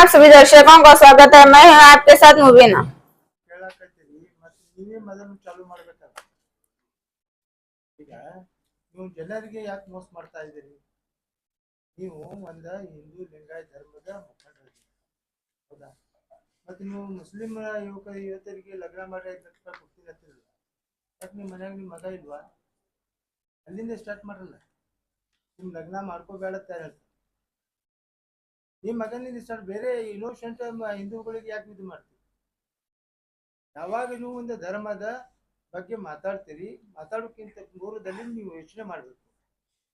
आप सभी दर्शकों का स्वागत है। मैं हूं आपके साथ मुबीना। ಕೇಳಾಕತ್ತೀರಿ ಮತ್ತೆ ನೀವೇ ಮೊದಲು ಚಾಲು ಮಾಡ್ಬೇಕಲ್ಲ. ಈಗ ನೀವು ಜನರಿಗೆ ಯಾಕೆ ಮೋಸ ಮಾಡ್ತಾ ಇದ್ದೀರಿ? ನೀವು ಒಂದ ಹಿಂದೂ ಲಿಂಗಾಯತ ಧರ್ಮದ ಮುಖಂಡರು, ಹೌದಾ? ಮತ್ತೆ ನೀವು ಮುಸ್ಲಿಂ ಯುವಕರಿಗೆ ಲಗ್ನ ಮಾಡಿ 5 ಲಕ್ಷ ರೂಪಾಯಿ ಕೊಡ್ತೀನಿ ಅಂತಿರಲ್ಲ, ಯಾಕೆ ನಿಮ್ಮ ಮನ್ಯಾಗ ನಿಮ್ಮ ಮಗ ಇಲ್ವಾ? ಅಲ್ಲಿಂದ ಸ್ಟಾರ್ಟ್ ಮಾಡಲ್ಲ. ನಿಮ್ ಲಗ್ನ ಮಾಡ್ಕೋಬೇಡ ಅಂತ ಹೇಳ್ತಾರೆ. ನಿಮ್ಮ ಮಗನಿಂದ ಸ್ಟಾರ್ಟ್. ಬೇರೆ ಇನ್ನೋಸೆಂಟ್ ಹಿಂದೂಗಳಿಗೆ ಯಾಕೆ ಇದು ಮಾಡ್ತೀವಿ? ಯಾವಾಗ ನೀವು ಒಂದು ಧರ್ಮದ ಬಗ್ಗೆ ಮಾತಾಡ್ತೀರಿ, ಮಾತಾಡೋಕ್ಕಿಂತ ಪೂರ್ವದಲ್ಲಿ ನೀವು ಯೋಚನೆ ಮಾಡ್ಬೇಕು.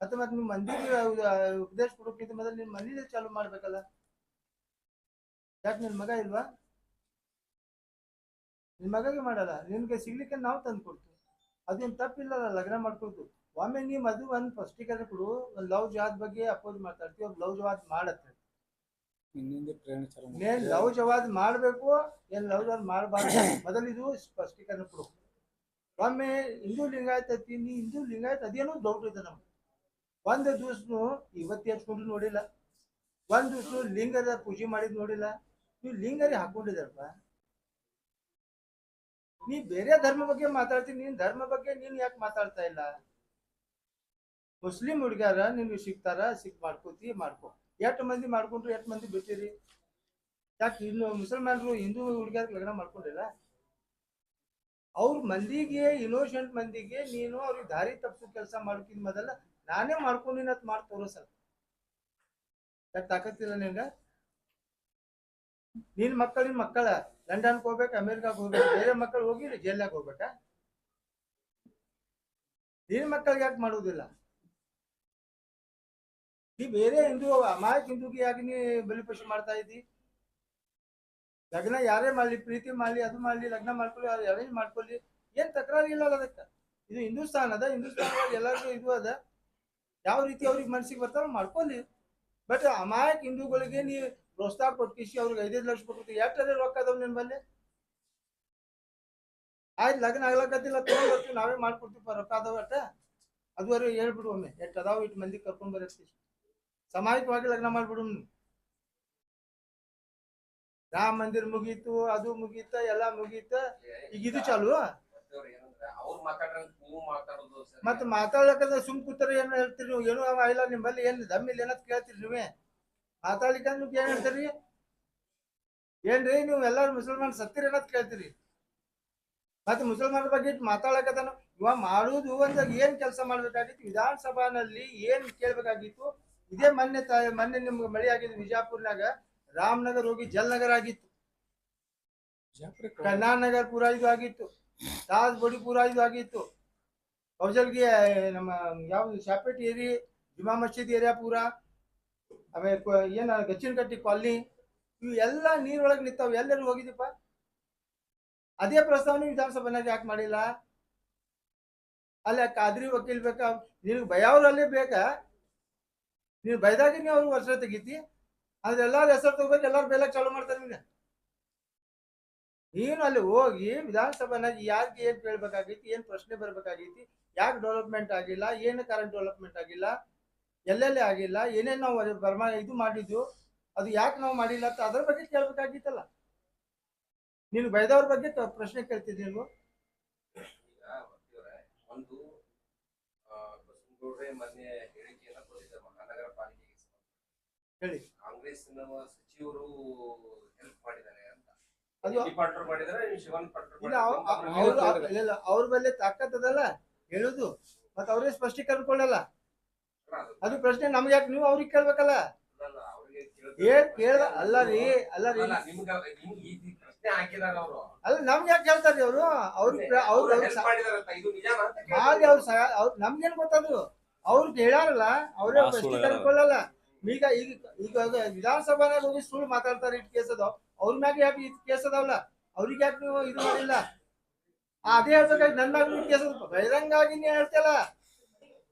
ಮತ್ತೆ ನೀವು ಮಂದಿಗೆ ಉಪದೇಶ ಕೊಡೋಕ್ಕಿಂತ ಮೊದಲು ನಿಮ್ಮ ಮನೇಲಿ ಚಾಲು ಮಾಡ್ಬೇಕಲ್ಲ. ಯಾಕೆ ನಿನ್ ಮಗ ಇಲ್ವಾ? ನಿನ್ ಮಗಗೆ ಮಾಡಲ್ಲ, ನಿನ್ಗೆ ಸಿಗ್ಲಿಕ್ಕೆ ನಾವು ತಂದು ಕೊಡ್ತೀವಿ. ಅದೇನು ತಪ್ಪಿಲ್ಲಲ್ಲ ಲಗ್ನ ಮಾಡ್ಕೊಳ್ತು. ಒಮ್ಮೆ ನೀವು ಅದು ಒಂದು ಸ್ಪಷ್ಟೀಕರಣ ಕೊಡು. ಒಂದು ಲವ್ ಜವಾದ್ ಬಗ್ಗೆ ಅಪೋಸ್ ಮಾತಾಡ್ತೀವಿ, ಒಂದು ಲವ್ ಜವಾದ್ ಮಾಡತ್ತೆ. ಏನ್ ಲವ್ ಜವಾದ್ ಮಾಡ್ಬೇಕು, ಏನ್ ಲವ್ ಜವಾದ್ ಮಾಡಬಾರ್ದು, ಮೊದಲು ಇದು ಸ್ಪಷ್ಟೀಕರಣ ಕೊಡು. ಒಮ್ಮೆ ಹಿಂದೂ ಲಿಂಗಾಯತ ನೀ ಹಿಂದೂ ಲಿಂಗಾಯತ ಅದೇನೋ ಡೌಟ್ ಇದೆ ನಮ್ಗೆ. ಒಂದು ದಿವ್ಸನು ಇವತ್ತು ಹಚ್ಕೊಂಡು ನೋಡಿಲ್ಲ, ಒಂದು ದಿವ್ಸ ಲಿಂಗದ ಪೂಜೆ ಮಾಡಿದ್ ನೋಡಿಲ್ಲ. ನೀವು ಲಿಂಗರಿ ಹಾಕೊಂಡಿದಾರಪ್ಪ. ನೀ ಬೇರೆ ಧರ್ಮ ಬಗ್ಗೆ ಮಾತಾಡ್ತೀನಿ, ನೀನ್ ಧರ್ಮ ಬಗ್ಗೆ ನೀನ್ ಯಾಕೆ ಮಾತಾಡ್ತಾ ಇಲ್ಲ? ಮುಸ್ಲಿಂ ಹುಡುಗ್ಯಾರ ನಿನ್ಗೆ ಸಿಗ್ತಾರ, ಮಾಡ್ಕೋತಿ ಮಾಡ್ಕೊ. ಎಷ್ಟು ಮಂದಿ ಮಾಡ್ಕೊಂಡ್ರು, ಎಷ್ಟು ಮಂದಿ ಬಿಟ್ಟಿರಿ? ಯಾಕೆ ಇನ್ನು ಮುಸಲ್ಮಾನರು ಹಿಂದೂ ಹುಡುಗ್ಯಾರ ಲಗ್ನ ಮಾಡ್ಕೊಂಡಿಲ್ಲ? ಅವ್ರ ಮಂದಿಗೆ, ಇನ್ನೋಸೆಂಟ್ ಮಂದಿಗೆ ನೀನು ಅವ್ರಿಗೆ ದಾರಿ ತಪ್ಪಿಸೋ ಕೆಲಸ ಮಾಡ್ಕಿದ್ ಮೊದಲ ನಾನೇ ಮಾಡ್ಕೊಂಡಿನ ಮಾಡಿ ತೋರಿಸಲ್ಲ. ಯಾಕೆ ತಾಕತ್ತಿಲ್ಲ ನಿಂಗ? ನಿನ್ ಮಕ್ಕಳ ಲಂಡನ್ಗೆ ಹೋಗ್ಬೇಕು, ಅಮೆರಿಕಾಗ್ ಹೋಗ್ಬೇಕು, ಬೇರೆ ಮಕ್ಕಳು ಹೋಗಿ ಜೈಲ್ನಾಗ ಹೋಗ್ಬೇಕಾ? ನಿನ್ ಮಕ್ಕಳಿಗೆ ಯಾಕೆ ಮಾಡುವುದಿಲ್ಲ? ಈ ಬೇರೆ ಹಿಂದೂ ಅಮಾಯಕ ಹಿಂದೂಗೆ ಯಾಕೆ ನೀ ಬಲಿಪಶು ಮಾಡ್ತಾ ಇದ್ದಿ? ಲಗ್ನ ಯಾರೇ ಮಾಡ್ಲಿ, ಪ್ರೀತಿ ಮಾಡ್ಲಿ, ಅದು ಮಾಡ್ಲಿ, ಲಗ್ನ ಮಾಡ್ಕೊಳ್ಳಿ, ಅರೇಂಜ್ ಮಾಡ್ಕೊಳ್ಳಿ, ಏನ್ ತಕರಾರು ಇಲ್ಲ ಅದಕ್ಕೆ. ಇದು ಹಿಂದೂಸ್ತಾನ್ ಅದ, ಹಿಂದೂಸ್ತಾನದಾಗ ಎಲ್ಲರಿಗೂ ಇದು ಅದ. ಯಾವ ರೀತಿ ಅವ್ರಿಗೆ ಮನ್ಸಿಗೆ ಬರ್ತಾರ ಮಾಡ್ಕೊಳ್ಳಿ. ಬಟ್ ಅಮಾಯಕ ಹಿಂದೂಗಳಿಗೆ ನೀ ಪ್ರೋತ್ಸಾಹ ಕೊಟ್ಟಿಸಿ ಅವ್ರಿಗೆ 5 ಲಕ್ಷ ಕೊಟ್ಟು ಎಷ್ಟೇ ರೊಕ್ಕ ಅದಾವ ನಿನ್ ಬಲ್ಲಿ? ಆಯ್ತು ಲಗ್ನ ಆಗ್ಲಕತ್ತಿಲ್ಲ, ತಗೊಂಡ್ ಬರ್ತೀವಿ, ನಾವೇ ಮಾಡ್ಕೊಡ್ತೀವಿ, ರೊಕ್ಕ ಅದಾವ ಅಟ್ಟ ಅದುವರೆಗೆ ಹೇಳ್ಬಿಡು. ಒಮ್ಮೆ ಎಷ್ಟು ಅದಾವ ಇಟ್ಟು ಮಂದಿ ಕರ್ಕೊಂಡ್ ಬರತ್ತೀವಿ, ಸಾಮಾಜಿಕವಾಗಿ ಲಗ್ನ ಮಾಡ್ಬಿಡು. ರಾಮ ಮಂದಿರ ಮುಗೀತು, ಅದು ಮುಗೀತ, ಎಲ್ಲ ಮುಗೀತ, ಈಗ ಇದು ಚಾಲು. ಮತ್ ಮಾತಾಡ್ಲಕ್ಕ ಸುಮ್ ಕೂತಾರ ಏನ್ ಹೇಳ್ತೀರಿ ನೀವು? ಏನು ಇಲ್ಲ ನಿಮ್ಮಲ್ಲಿ, ಏನ್ ದಮ್ಮಿಲ್ಲ ಏನತ್ ಕೇಳ್ತೀರಿ ನೀವೇ? ಮಾತಾಡ್ಲಿಕ್ಕ ನೀವು ಏನ್ ಹೇಳ್ತೀರಿ? ಏನ್ರಿ ನೀವು ಎಲ್ಲಾರು ಮುಸಲ್ಮಾನ್ ಸತ್ತಿರ ಏನತ್ ಕೇಳ್ತೀರಿ? ಮತ್ತೆ ಮುಸಲ್ಮಾನರ ಬಗ್ಗೆ ಮಾತಾಡಕತ್ತಾನ. ಇವ ಮಾಡುದು ಅಂದಾಗ ಏನ್ ಕೆಲಸ ಮಾಡ್ಬೇಕಾಗಿತ್ತು? ವಿಧಾನಸಭಾನಲ್ಲಿ ಏನ್ ಕೇಳ್ಬೇಕಾಗಿತ್ತು? ಇದೇ ಮೊನ್ನೆ ನಿಮ್ಗೆ ಮಳಿ ಆಗಿದ್ದು ವಿಜಯಪುರ್ನಾಗ. ರಾಮನಗರ್ ಹೋಗಿ ಜಲ್ನಗರ್ ಆಗಿತ್ತು, ಕಣ್ಣಾನಗರ್ ಪೂರ ಇದು ಆಗಿತ್ತು, ತಾಜ್ ಬೋಡಿ ಪೂರ ಇದು ಆಗಿತ್ತು, ಕೌಜಲ್ಗಿ ನಮ್ಮ ಯಾವ್ದು ಶಾಪೇಟ್ ಏರಿ, ಜುಮಾ ಮಸೀದ್ ಏರಿಯಾ ಪೂರ, ಆಮೇಲೆ ಏನ ಗಚ್ಚಿನಕಟ್ಟಿ ಕಾಲನಿ, ಇವು ಎಲ್ಲ ನೀರೊಳಗೆ ನಿಂತಾವ. ಎಲ್ಲರೂ ಹೋಗಿದೀಪ? ಅದೇ ಪ್ರಸ್ತಾವನೆ ವಿಧಾನಸಭೆನಾಗ ಯಾಕೆ ಮಾಡಿಲ್ಲ? ಅಲ್ಲ ಕಾದ್ರಿ ವಕೀಲ್ ಬೇಕಾ ನಿನ್ಗೆ? ಬಯವ್ರು ಅಲ್ಲೇ ಬೇಕಾ? ನೀನು ಬೈದಾಗಿ ನೀವು ಅವ್ರಿಗೆ ವರ್ಷ ತೆಗಿತಿ, ಆದ್ರೆ ಎಲ್ಲಾರು ಹೆಸರು ತಗೋಬೇಕು, ಎಲ್ಲಾರು ಬೇಲಕ್ ಚಾಲು ಮಾಡ್ತಾರೆ. ನೀನು ಅಲ್ಲಿ ಹೋಗಿ ವಿಧಾನಸಭೆನಾಗ ಯಾರಿಗೆ ಏನ್ ಕೇಳ್ಬೇಕಾಗೈತಿ, ಏನ್ ಪ್ರಶ್ನೆ ಬರ್ಬೇಕಾಗೈತಿ, ಯಾಕೆ ಡೆವಲಪ್ಮೆಂಟ್ ಆಗಿಲ್ಲ, ಏನು ಕರೆಂಟ್ ಡೆವಲಪ್ಮೆಂಟ್ ಆಗಿಲ್ಲ, ಎಲ್ಲೆಲ್ಲಿ ಆಗಿಲ್ಲ, ಏನೇನ್ ನಾವು ಇದು ಮಾಡಿದ್ವು, ಅದು ಯಾಕೆ ನಾವು ಮಾಡಿಲ್ಲ ಅಂತ ಅದ್ರ ಬಗ್ಗೆ ಕೇಳ್ಬೇಕಾಗಿತ್ತಲ್ಲ. ನೀನು ಬೈದವ್ರ ಬಗ್ಗೆ ಪ್ರಶ್ನೆ ಕೇಳ್ತಿದ್ದಿ ನೀವು. ಒಂದು ಮೊನ್ನೆ ಹೇಳಿಕೆಯನ್ನ ಕೊಟ್ಟಿದ್ದಾರೆ ಮಹಾನಗರ ಪಾಲಿಕೆಗೆ ಹೇಳಿ, ಕಾಂಗ್ರೆಸ್ ಸಚಿವರು ಹೆಲ್ಪ್ ಮಾಡಿದ್ದಾರೆ ಅಂತ. ಅದು ಪಾಟ್ರು ಮಾಡಿದ್ದಾರೆ, ಶಿವನ್ ಪಾಟ್ರು ಇಲ್ಲ, ಅವ್ರ ಮೇಲೆ ತಾಕತ್ತದಲ್ಲ ಹೇಳುದು, ಮತ್ತೆ ಅವ್ರಿಗೆ ಸ್ಪಷ್ಟೀಕರಣ ಕೊಡಲ್ಲ. ಅದು ಪ್ರಶ್ನೆ ನಮ್ಗೆ ಯಾಕೆ? ನೀವು ಅವ್ರಿಗೆ ಕೇಳ್ಬೇಕಲ್ಲ. ಏನ್ ಕೇಳ ಅಲ್ಲ ರೀ, ಅಲ್ಲ ರೀ, ಪ್ರಶ್ನೆ ಹಾಕಿದಾರ ಅವರು. ಅಲ್ಲ ನಮ್ಗೆ ಯಾಕೆ ಕೇಳ್ತಾರ್ರಿ ಅವರು? ಅವ್ರು ನಮ್ಗೇನ್ ಗೊತ್ತದು? ಅವ್ರಿಗೆ ಹೇಳ್ಯಾರಲ್ಲ, ಅವ್ರೇ ಸ್ಪಷ್ಟೀಕರಣ ಕೊಡಲ್ಲ. ಈಗ ಈಗ ಈಗ ವಿಧಾನಸಭಾನಾಗ ಹೋಗಿ ಸುಳ್ಳು ಮಾತಾಡ್ತಾರೆ, ಇಟ್ ಕೇಸ್ ಅದಾವ ಅವ್ರ ಮ್ಯಾಗ. ಯಾಕೆ ಇದು ಕೇಸ್ ಅದಾವಲ್ಲ, ಅವ್ರಿಗೆ ಯಾಕೆ ನೀವು ಇದು ಮಾಡಿಲ್ಲ? ಅದೇ ಹೇಳ್ಬೇಕಾಗಿ ನನ್ನ ಮ್ಯಾಗ ಕೇಸ್ ಅದ ಬಹಿರಂಗಾಗಿ ನೀ ಹೇಳ್ತಿಲ್ಲ.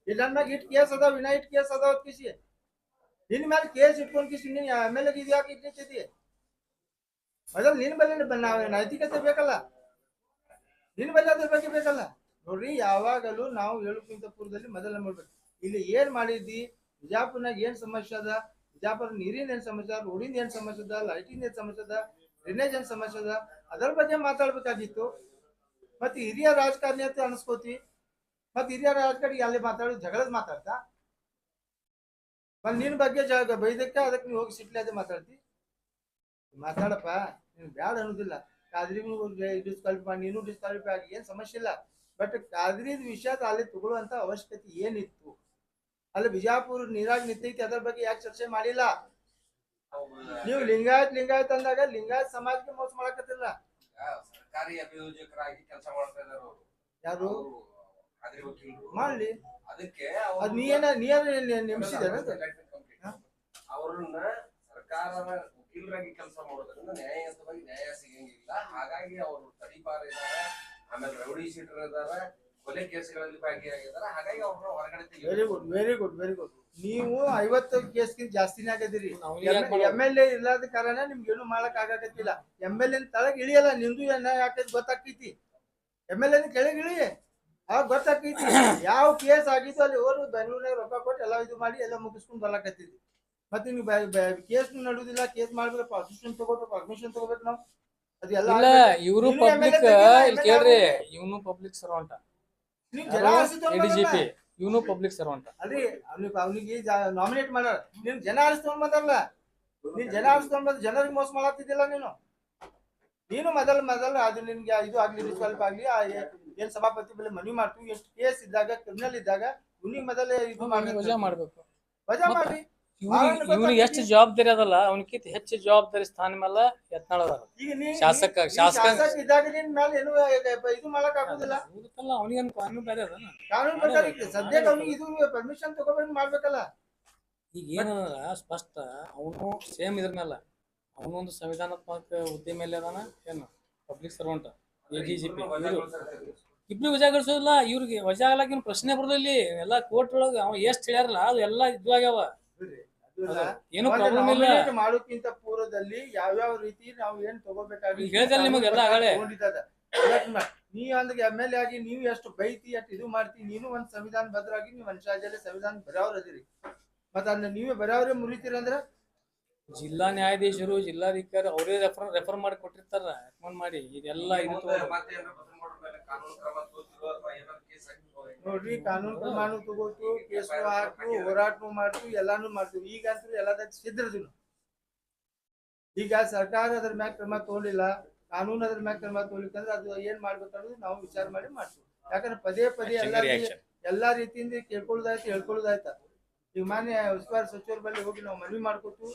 ಇಲ್ಲಿ ನನ್ನ ಮ್ಯಾಗ ಇಟ್ ಕೇಸ್ ಅದಾವ, ವಿನಾ ಇಟ್ ಕೇಸ್ ಅದಾವ ಕಿಸಿ, ನಿನ್ ಮೇಲೆ ಕೇಸ್ ಇಟ್ಕೊಂಡ್ ಕಿಸಿ ನೀನ್ ಎಮ್.ಎಲ್.ಎ ಇದು ಯಾಕೆ ಇಟ್ಟಿರ್ತಿದ್ದಿ? ಮೊದಲು ನಿನ್ ಬಲ್ಲಿ ನೈತಿಕತೆ ಬೇಕಲ್ಲ, ನಿನ್ ಬಲ್ಲಿ ಅದ್ರ ಬಗ್ಗೆ ಬೇಕಲ್ಲ. ನೋಡ್ರಿ, ಯಾವಾಗಲೂ ನಾವು ಹೇಳೋಕ್ಕಿಂತ ಪೂರ್ವದಲ್ಲಿ ಮೊದಲ ನೋಡ್ಬೇಕು, ಇಲ್ಲಿ ಏನ್ ಮಾಡಿದ್ದಿ, ವಿಜಯಪುರ್ನಾಗ ಏನ್ ಸಮಸ್ಯೆ ಅದ, ಬಿಜಾಪುರ ನೀರಿನ ಏನ್ ಸಮಸ್ಯೆ ಅದ, ರೋಡಿಂದ ಏನ್ ಸಮಸ್ಯೆ ಅದ, ಲೈಟಿಂದ ಏನ್ ಸಮಸ್ಯೆ ಅದ, ಡ್ರೈನೇಜ್ ಏನ್ ಸಮಸ್ಯೆ ಅದ, ಅದರ ಬಗ್ಗೆ ಮಾತಾಡ್ಬೇಕಾಗಿತ್ತು. ಮತ್ತೆ ಹಿರಿಯ ರಾಜಕಾರಣಿ ಅಂತ ಅನ್ಸ್ಕೋತಿ, ಮತ್ತೆ ಹಿರಿಯ ರಾಜಕಾರಣಿ ಅಲ್ಲಿ ಮಾತಾಡೋದು ಜಗಳದ ಮಾತಾಡ್ತಾ, ಮತ್ತೆ ನಿನ್ ಬಗ್ಗೆ ಬೈದಕ್ಕೆ ಅದಕ್ಕೆ ನೀವು ಹೋಗಿ ಸಿಟ್ಲಿ ಅದೇ ಮಾತಾಡ್ತಿ. ಮಾತಾಡಪ್ಪ, ನೀನ್ ಬ್ಯಾಡ ಅನ್ನೋದಿಲ್ಲ. ಕಾದ್ರಿಗೂ ಡಿಸ್ಕ್ವಾಲಿಫೈ, ನೀನು ಡಿಸ್ಕ್ವಾಲಿಫೈ ಆಗಿ ಏನ್ ಸಮಸ್ಯೆ ಇಲ್ಲ. ಬಟ್ ಕಾದ್ರಿದ ವಿಷಯ ಅಲ್ಲಿ ತಗೊಳ್ಳುವಂತ ಅವಶ್ಯಕತೆ ಏನಿತ್ತು? ಅಲ್ಲಿ ಬಿಜಾಪುರ ನೀರಾಗ ನಿಂತೈತಿ, ಅದ್ರ ಬಗ್ಗೆ ಯಾಕೆ ಚರ್ಚೆ ಮಾಡಿಲ್ಲ? ನೀವು ಲಿಂಗಾಯತ್ ಅಂದಾಗ ಲಿಂಗಾಯತ್ ಸಮಾಜಕ್ಕೆ ಮೋಸ ಮಾಡಕತ್ತಿಲ್ಲ. ಸರ್ಕಾರಿ ಅಭಿಯೋಜಕರಾಗಿ ಕೆಲಸ ಮಾಡ್ತಾ ಇದಾರೆ ಅವರು. ಯಾರು ಕಾದ್ರಿ ವಕೀಲರು ಮಾಡ್ಲಿ, ಅದಕ್ಕೆ ಅದ್ ನೀ ನೇಮಿಸಿದ ಅವ್ರನ್ನ ಸರ್ಕಾರದ ವಕೀಲರಾಗಿ ಕೆಲಸ ಮಾಡೋದ್ರಿಂದ ನ್ಯಾಯಯುತವಾಗಿ ನ್ಯಾಯ ಸಿಗಂಗಿಲ್ಲ. ಹಾಗಾಗಿ ಅವರು ತಡಿಪಾರ ಇದಾರೆ, ಆಮೇಲೆ ರೌಡಿ ಶೀಟರ್ ಇದಾರೆ, ಕೊಲೆ ಕೇಸ್ಗಳಲ್ಲಿ ಭಾಗಿಯಾಗಿದ್ದಾರೆ. ಹಾಗಾಗಿ ಅವ್ರನ್ನ ಹೊರಗಡೆ very good very good very good. ನೀವು 50 ಕೇಸ್ಗಿಂತ ಜಾಸ್ತಿನೇ ಆಗದಿರಿ. MLA ಇಲ್ಲದ ಕಾರಣ ನಿಮ್ಗೆ ಏನು ಮಾಡಕ್ ಆಗಕತ್ತಿಲ್ಲ. MLA ತಳಗ್ ಇಳಿಯಲ್ಲ, ನಿಮ್ದು ಏನ ಯಾಕಂತ ಗೊತ್ತಾಕೈತಿ. MLA ಕೆಳಗ್ ಇಳಿ, ಆಗ ಗೊತ್ತಾಕೈತಿ ಯಾವ ಕೇಸ್ ಆಗಿತ್ತು. ಅಲ್ಲಿ ಹೋರು ಬೆಂಗಳೂರಿನಾಗ ರೊಕ್ಕ ಕೊಟ್ಟು ಎಲ್ಲ ಇದು ಮಾಡಿ ಎಲ್ಲ ಮುಗಿಸ್ಕೊಂಡ್ ಬರ್ಲಾಕತ್ತಿದ್ವಿ. ಮತ್ತೆ ನೀವು ಕೇಸ್ ನಡುದಿಲ್ಲ, ಕೇಸ್ ಮಾಡ್ಬೇಕು, ಪರ್ಮಿಷನ್ ತಗೋಬೇಕು ನಾವು. ಅದೆಲ್ಲ ಇವರು ಪಬ್ಲಿಕ್ ಇಲ್ಲಿ ಕೇಳ್ರಿ, ಇವನು ಪಬ್ಲಿಕ್ ಸರ್ವಂಟ, ADGP ಇವನು ಪಬ್ಲಿಕ್ ಸರ್ವಂಟ ಅಲ್ರಿ. ಅವ್ನಿಗೆ ನಾಮಿನೇಟ್ ಮಾಡ್ಯಾರ, ನೀನ್ ಜನ ಆರಿಸ್ಕೊಂಡ್ ಬಂದಾರಲ್ಲ, ನೀನ್ ಜನ ಆರಿಸ್ಕೊಂಡ್ ಬಂದ್ ಜನರಿಗೆ ಮೋಸ ಮಾಡತ್ತಿದ್ದಿಲ್ಲ. ನೀನು ಮೊದಲ ಅದು ನಿನ್ಗೆ ಇದು ಆಗ್ಲಿ, ಡಿಸ್ಕ್ವಾಲಿಫೈ ಆಗ್ಲಿ, ಏನ್ ಸಭಾಪತಿ ಬೆಲೆ ಮನವಿ ಮಾಡ್ತೀವಿ. ಎಷ್ಟು ಕೇಸ್ ಇದ್ದಾಗ, ಕ್ರಿಮಿನಲ್ ಇದ್ದಾಗ ಇವ್ನಿಗೆ ಮೊದಲೇ ಇದು ವಜಾ ಮಾಡ್ಬೇಕು. ವಜಾ ಮಾಡಿ. ಇವ್ನಿಗೆ ಎಷ್ಟು ಜವಾಬ್ದಾರಿ ಅದಲ್ಲ, ಅವನಕ್ಕಿಂತ ಹೆಚ್ಚು ಜವಾಬ್ದಾರಿ ಸ್ಥಾನ ಮೇಲೆ ಯತ್ನಾಳ್ ಅದಾರ. ಶಾಸಕ ಇದ್ದಾಗ ನಿನ್ ಮೇಲೆ ಏನು ಇದು ಮಾಡಕ್ ಆಗುದಿಲ್ಲ. ಅವನಿಗೇನು ಕಾನೂನು ಬೇರೆ ಅದ, ಕಾನೂನು ಪ್ರಕಾರ ಸದ್ಯಕ್ಕೆ ಅವ್ನಿಗೆ ಇದು ಪರ್ಮಿಷನ್ ತಗೋಬೇಕು ಮಾಡ್ಬೇಕಲ್ಲ. ಈಗ ಏನದ ಸ್ಪಷ್ಟ, ಅವನು ಸೇಮ್ ಇದ್ರ ಮೇಲೆ ಅವನೊಂದು ಸಂವಿಧಾನಾತ್ಮಕ ಹುದ್ದೆ ಮೇಲೆ ಅದಾನ. ಏನು ಪಬ್ಲಿಕ್ ಸರ್ವೆಂಟ್, ADGP ಇಬ್ರು ವಜಾ ಗಳಿಸೋದಿಲ್ಲ. ಇವ್ರಿಗೆ ವಜಾ ಆಗ್ಲಾಕ ಏನು ಪ್ರಶ್ನೆ ಬರೋದಿಲ್ಲ. ಎಲ್ಲ ಕೋರ್ಟ್ ಒಳಗ ಅವ ಎಷ್ಟ್ ಹೇಳ್ಯಾರಲ್ಲ ಅದು ಎಲ್ಲ ಇದ್ವಾಗ್ಯಾವ, ಏನು ಪ್ರಾಬ್ಲಮ್ ಇಲ್ಲ. ಮಾಡೋಕ್ಕಿಂತ ಪೂರ್ವದಲ್ಲಿ ಯಾವ್ಯಾವ ರೀತಿ ನಾವು ಏನ್ ತಗೋಬೇಕಾಗಿ ಹೇಳಿದ್ರೆ ನಿಮಗೆಲ್ಲ ಆಗಲೇ ನೀ ಅಂದ್ಗೆ MLA ಆಗಿ ನೀವು ಎಷ್ಟು ಬೈತಿ, ಎಷ್ಟು ಇದು ಮಾಡ್ತಿ. ನೀನು ಒಂದ್ ಸಂವಿಧಾನ ಬದ್ರಾಗಿ ನೀವು ಮನುಷ್ಯದಲ್ಲಿ ಸಂವಿಧಾನ ಬರೆಯವ್ರ ಅದಿರಿ. ಮತ್ತ ಅದನ್ನ ನೀವೇ ಬರೆಯವ್ರೆ ಮುರಿತೀರಿ ಅಂದ್ರೆ ಜಿಲ್ಲಾ ನ್ಯಾಯಾಧೀಶರು, ಜಿಲ್ಲಾಧಿಕಾರಿ ಅವರೇ ರೆಫರ್ ಮಾಡಿ ಕೊಟ್ಟಿರ್ತಾರ, ರೆಕಮೆಂಡ್ ಮಾಡಿ. ಇದೆಲ್ಲ ನೋಡ್ರಿ, ಕಾನೂನು ಪ್ರಮಾಣ ತಗೋತು, ಕೇಸ್ ಹಾಕು, ಹೋರಾಟ ಮಾಡ್ತೀವಿ, ಎಲ್ಲಾನು ಮಾಡ್ತೀವಿ. ಈಗ ಅಂತೂ ಎಲ್ಲದಾಗ ಸಿದ್ರದು. ಈಗ ಸರ್ಕಾರ ಅದ್ರ ಮ್ಯಾಗ ಕ್ರಮ ತಗೊಳಿಲ್ಲ, ಕಾನೂನು ಅದ್ರ ಮ್ಯಾಗ ಕ್ರಮ ತಗೊಳಿಕಂದ್ರೆ ಅದು ಏನ್ ಮಾಡ್ಬೇಕನ್ನೋದು ನಾವು ವಿಚಾರ ಮಾಡಿ ಮಾಡ್ತೀವಿ. ಯಾಕಂದ್ರೆ ಪದೇ ಎಲ್ಲಾ ರೀತಿಯಿಂದ ಕೇಳ್ಕೊಳ್ಳೋದಾಯ್ತು, ಹೇಳ್ಕೊಳ್ಳೋದಾಯ್ತ. ಈಗ ಮಾನ್ಯ ಉಸ್ತುವಾರಿ ಸಚಿವರ ಬಳಿ ಹೋಗಿ ನಾವು ಮನವಿ ಮಾಡ್ಕೊತು,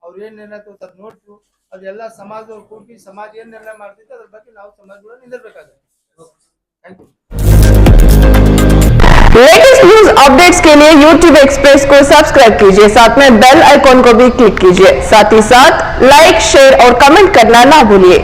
ಅವ್ರು ಏನ್ ನಿರ್ಣಯ ತಗೋತಾರ ನೋಡ್ತು. ಅದೆಲ್ಲ ಸಮಾಜದವ್ರು ಕೂಡಿ ಸಮಾಜ ಏನ್ ನಿರ್ಣಯ ಮಾಡ್ತಿತ್ತು ಅದ್ರ ಬಗ್ಗೆ ನಾವು ಸಮಾಜಗಳು ನಿಂದಿರ್ಬೇಕಾಗುತ್ತೆ. Thank you. Latest news updates के लिए YouTube एक्सप्रेस को सब्सक्राइब कीजिए, साथ में बेल आइकॉन को भी क्लिक कीजिए। साथ ही साथ लाइक, शेयर और कमेंट करना ना भूलिए।